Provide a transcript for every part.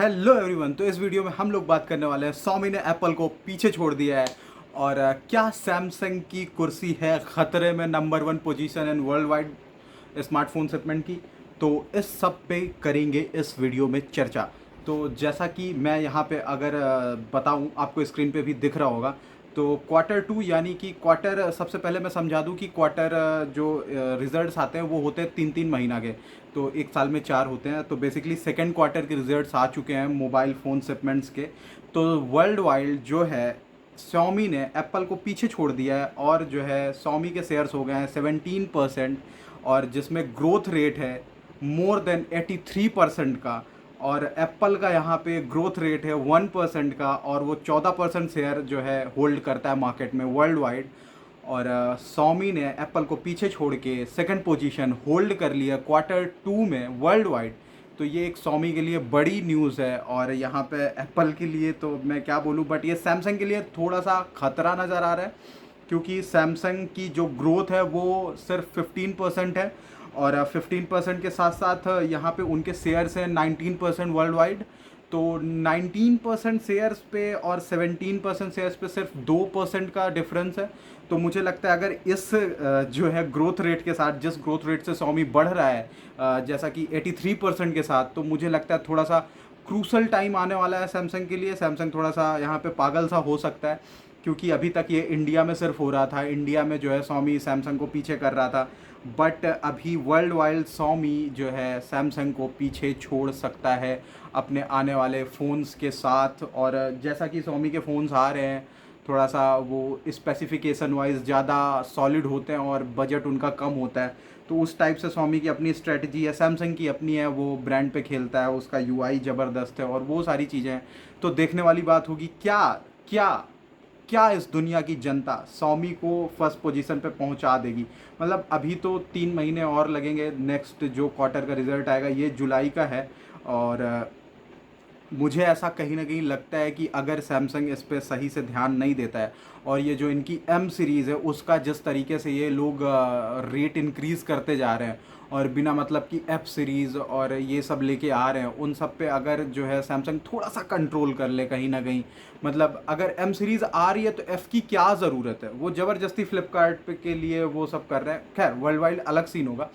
Hello everyone. तो इस video में हम लोग बात करने वाले हैं Xiaomi ने एप्पल को पीछे छोड़ दिया है और क्या सैमसंग की कुर्सी है ख़तरे में number one position in world wide smartphone segment की। तो इस सब पे करेंगे इस वीडियो में चर्चा। तो जैसा कि मैं यहाँ पे अगर बताऊँ, आपको स्क्रीन पे भी दिख रहा होगा। तो क्वार्टर टू यानी कि क्वार्टर, सबसे पहले मैं समझा दूं कि क्वार्टर जो रिजल्ट्स आते हैं वो होते हैं 3-3 महीना के। तो एक साल में 4 होते हैं। तो बेसिकली सेकेंड क्वार्टर के रिजल्ट्स आ चुके हैं मोबाइल फ़ोन शिपमेंट्स के। तो वर्ल्ड वाइड जो है Xiaomi ने एप्पल को पीछे छोड़ दिया है और जो है Xiaomi के शेयर्स हो गए हैं 17%, और जिसमें ग्रोथ रेट है मोर देन 83% का। और एप्पल का यहाँ पे ग्रोथ रेट है 1% का, और वो 14% शेयर जो है होल्ड करता है मार्केट में वर्ल्ड वाइड। और Xiaomi ने एप्पल को पीछे छोड़ के सेकंड पोजीशन होल्ड कर लिया क्वार्टर टू में वर्ल्ड वाइड। तो ये एक Xiaomi के लिए बड़ी न्यूज़ है, और यहाँ पे एप्पल के लिए तो मैं क्या बोलूँ, बट ये सैमसंग के लिए थोड़ा सा खतरा नज़र आ रहा है, क्योंकि सैमसंग की जो ग्रोथ है वो सिर्फ 15% है, और 15% के साथ साथ यहाँ पे उनके शेयर्स हैं 19% वर्ल्ड वाइड। तो 19% शेयर्स पे और 17% शेयर्स पे सिर्फ 2% का डिफरेंस है। तो मुझे लगता है अगर इस जो है ग्रोथ रेट के साथ, जिस ग्रोथ रेट से Xiaomi बढ़ रहा है जैसा कि 83% के साथ, तो मुझे लगता है थोड़ा सा क्रूशल टाइम आने वाला है सैमसंग के लिए। सैमसंग थोड़ा सा यहाँ पे पागल सा हो सकता है, क्योंकि अभी तक ये इंडिया में सिर्फ हो रहा था। इंडिया में जो है Xiaomi सैमसंग को पीछे कर रहा था, बट अभी वर्ल्ड वाइड Xiaomi जो है सैमसंग को पीछे छोड़ सकता है अपने आने वाले फ़ोन्स के साथ। और जैसा कि Xiaomi के फ़ोन्स आ रहे हैं, थोड़ा सा वो स्पेसिफिकेशन वाइज ज़्यादा सॉलिड होते हैं और बजट उनका कम होता है। तो उस टाइप से Xiaomi की अपनी स्ट्रेटजी है, सैमसंग की अपनी है, वो ब्रांड पे खेलता है, उसका यूआई ज़बरदस्त है और वो सारी चीज़ें हैं। तो देखने वाली बात होगी क्या क्या क्या इस दुनिया की जनता Xiaomi को फर्स्ट पोजीशन पे पहुंचा देगी। मतलब अभी तो 3 महीने और लगेंगे, नेक्स्ट जो क्वार्टर का रिजल्ट आएगा ये जुलाई का है। और मुझे ऐसा कहीं ना कहीं लगता है कि अगर सैमसंग इस पर सही से ध्यान नहीं देता है, और ये जो इनकी एम सीरीज़ है उसका जिस तरीके से ये लोग रेट इंक्रीज़ करते जा रहे हैं, और बिना मतलब कि एफ सीरीज़ और ये सब लेके आ रहे हैं, उन सब पे अगर जो है सैमसंग थोड़ा सा कंट्रोल कर ले कहीं ना कहीं। मतलब अगर एम सीरीज़ आ रही है तो एफ़ की क्या ज़रूरत है, वो ज़बरदस्ती फ्लिपकार्ट पे के लिए वो सब कर रहे हैं। खैर वर्ल्ड वाइड अलग सीन होगा।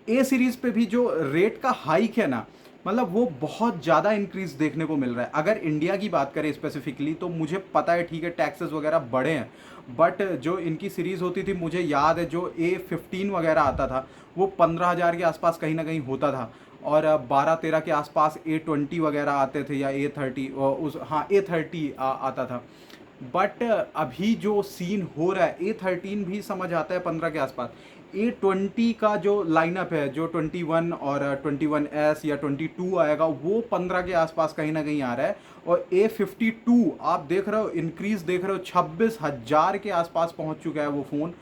ए सीरीज़ पे भी जो रेट का हाइक है ना, मतलब वो बहुत ज़्यादा इंक्रीज देखने को मिल रहा है। अगर इंडिया की बात करें स्पेसिफिकली, तो मुझे पता है ठीक है टैक्सेस वगैरह बढ़े हैं, बट जो इनकी सीरीज़ होती थी, मुझे याद है जो A15 वगैरह आता था वो 15,000 के आसपास कहीं ना कहीं होता था, और 12-13 के आसपास A20 वगैरह आते थे, या A30 उस हाँ A30 आता था। बट अभी जो सीन हो रहा है, A13 भी समझ आता है 15 के आसपास। A20 का जो लाइनअप है, जो 21 और 21S या 22 आएगा, वो 15 के आसपास कहीं ना कहीं आ रहा है। और A52 आप देख रहे हो, इंक्रीज देख रहे हो, 26,000 के आसपास पहुंच चुका है वो फ़ोन।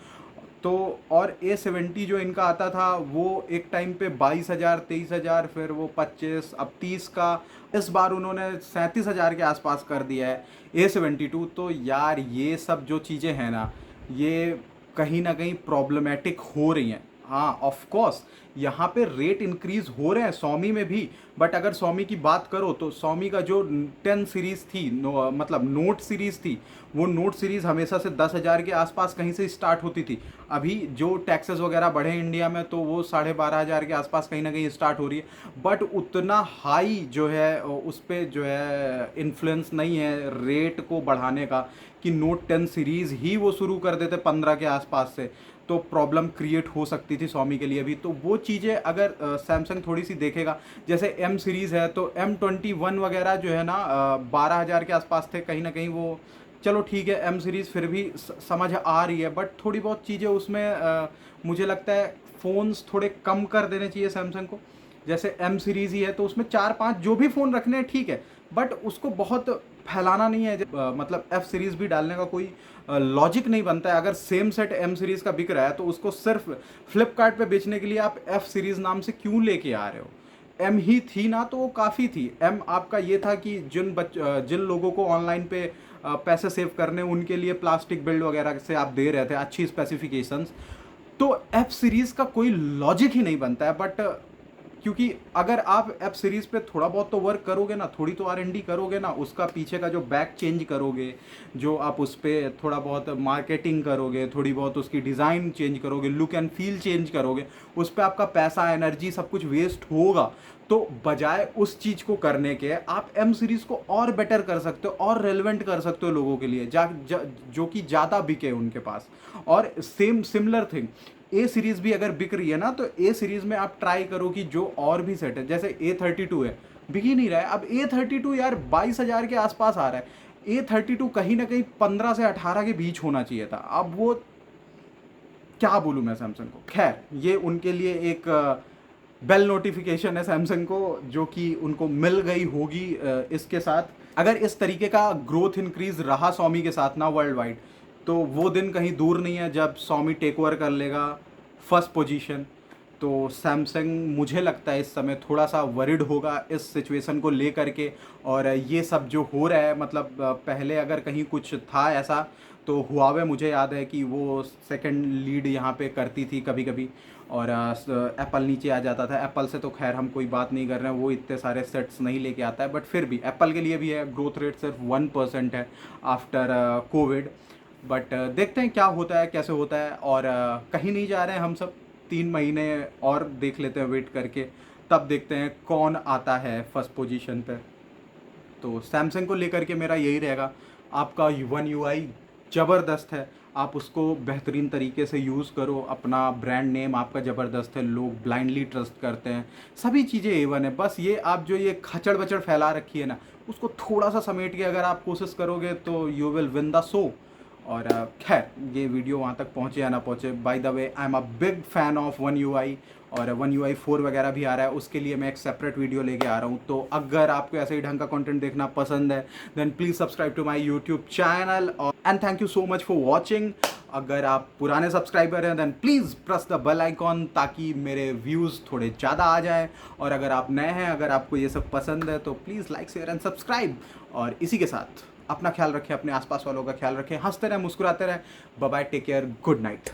तो और A70 जो इनका आता था वो एक टाइम पे 22,000 23,000, फिर वो 25, अब 30 का। इस बार उन्होंने 37,000 के आसपास कर दिया है A72। तो यार ये सब जो चीज़ें हैं ना, ये कहीं ना कहीं प्रॉब्लमेटिक हो रही हैं। हाँ ऑफ कोर्स यहाँ पे रेट इंक्रीज हो रहे हैं Xiaomi में भी, बट अगर Xiaomi की बात करो तो Xiaomi का जो 10 सीरीज़ थी, मतलब नोट सीरीज़ थी, वो नोट सीरीज़ हमेशा से 10,000 के आसपास कहीं से स्टार्ट होती थी। अभी जो टैक्सेस वगैरह बढ़े इंडिया में, तो वो 12,500 के आसपास कहीं ना कहीं स्टार्ट हो रही है। बट उतना हाई जो है उस पर जो है इन्फ्लुएंस नहीं है रेट को बढ़ाने का, कि नोट 10 सीरीज़ ही वो शुरू कर देते 15 के आसपास से, तो प्रॉब्लम क्रिएट हो सकती थी Xiaomi के लिए भी। तो वो चीज़ें अगर सैमसंग थोड़ी सी देखेगा, जैसे एम सीरीज़ है तो M21 वगैरह जो है ना 12,000 के आसपास थे कहीं ना कहीं वो। चलो ठीक है, एम सीरीज़ फिर भी समझ आ रही है, बट थोड़ी बहुत चीज़ें उसमें मुझे लगता है फ़ोन्स थोड़े कम कर देने चाहिए सैमसंग को। जैसे एम सीरीज़ ही है तो उसमें 4-5 जो भी फ़ोन रखने हैं ठीक है, बट उसको बहुत फैलाना नहीं है। मतलब एफ सीरीज़ भी डालने का कोई लॉजिक नहीं बनता है। अगर सेम सेट एम सीरीज़ का बिक रहा है तो उसको सिर्फ फ्लिपकार्ट पे बेचने के लिए आप एफ सीरीज़ नाम से क्यों लेके आ रहे हो। एम ही थी ना तो वो काफ़ी थी। एम आपका ये था कि जिन लोगों को ऑनलाइन पे पैसे सेव करने, उनके लिए प्लास्टिक बिल्ड वगैरह से आप दे रहे थे अच्छी स्पेसिफिकेशंस। तो एफ सीरीज़ का कोई लॉजिक ही नहीं बनता है। बट क्योंकि अगर आप एप सीरीज़ पे थोड़ा बहुत तो वर्क करोगे ना, थोड़ी तो R&D करोगे ना, उसका पीछे का जो बैक चेंज करोगे, जो आप उस पर थोड़ा बहुत मार्केटिंग करोगे, थोड़ी बहुत उसकी डिज़ाइन चेंज करोगे, लुक एंड फील चेंज करोगे, उस पर आपका पैसा, एनर्जी सब कुछ वेस्ट होगा। तो बजाय उस चीज़ को करने के आप एम सीरीज़ को और बेटर कर सकते हो और रेलिवेंट कर सकते हो लोगों के लिए, जो कि ज़्यादा बिके उनके पास। और सेम सिमिलर थिंग ए सीरीज़ भी अगर बिक रही है ना, तो ए सीरीज़ में आप ट्राई करो कि जो और भी सेट है, जैसे A32 है, बिक ही नहीं रहा है। अब A32 यार 22,000 के आसपास आ रहा है। A32 कहीं ना कहीं 15 से 18 के बीच होना चाहिए था। अब वो क्या बोलूँ मैं सैमसंग को। खैर, ये उनके लिए एक बेल नोटिफिकेशन है सैमसंग को, जो कि उनको मिल गई होगी इसके साथ। अगर इस तरीके का ग्रोथ इंक्रीज रहा Xiaomi के साथ ना वर्ल्ड वाइड, तो वो दिन कहीं दूर नहीं है जब Xiaomi टेक ओवर कर लेगा फर्स्ट पोजीशन। तो सैमसंग मुझे लगता है इस समय थोड़ा सा वरिड होगा इस सिचुएशन को लेकर के। और ये सब जो हो रहा है, मतलब पहले अगर कहीं कुछ था ऐसा, तो हुआवे मुझे याद है कि वो सेकंड लीड यहाँ पे करती थी कभी कभी, और एप्पल नीचे आ जाता था। एप्पल से तो खैर हम कोई बात नहीं कर रहे हैं, वो इतने सारे सेट्स नहीं लेके आता है, बट फिर भी एप्पल के लिए भी है, ग्रोथ रेट सिर्फ 1% है आफ्टर कोविड। बट देखते हैं क्या होता है, कैसे होता है। और कहीं नहीं जा रहे हैं हम सब, 3 महीने और देख लेते हैं वेट करके, तब देखते हैं कौन आता है फर्स्ट पोजीशन पे। तो सैमसंग को लेकर के मेरा यही रहेगा, आपका वन यूआई ज़बरदस्त है, आप उसको बेहतरीन तरीके से यूज़ करो। अपना ब्रांड नेम आपका ज़बरदस्त है, लोग ब्लाइंडली ट्रस्ट करते हैं, सभी चीज़ें A1 है। बस ये आप जो ये खचड़ बचड़ फैला रखी है ना, उसको थोड़ा सा समेट के अगर आप कोशिश करोगे तो you will win the show. और खैर, ये वीडियो वहाँ तक पहुँचे या ना पहुँचे, by the way I am a big fan of one UI, और वन यूआई 4 वगैरह भी आ रहा है, उसके लिए मैं एक सेपरेट वीडियो लेके आ रहा हूँ। तो अगर आपको ऐसे ही ढंग का कंटेंट देखना पसंद है, then please subscribe to my YouTube channel, and thank you so much for watching. अगर आप पुराने सब्सक्राइबर हैं, then please press the bell icon, ताकि मेरे व्यूज़ थोड़े ज़्यादा आ जाएँ। और अगर आप नए हैं, अगर आपको ये सब पसंद है, तो please like, share and subscribe. और इसी के साथ अपना ख्याल रखें, अपने आसपास वालों का ख्याल रखें, हंसते रहें, मुस्कुराते रहें। Bye bye, take care, good night.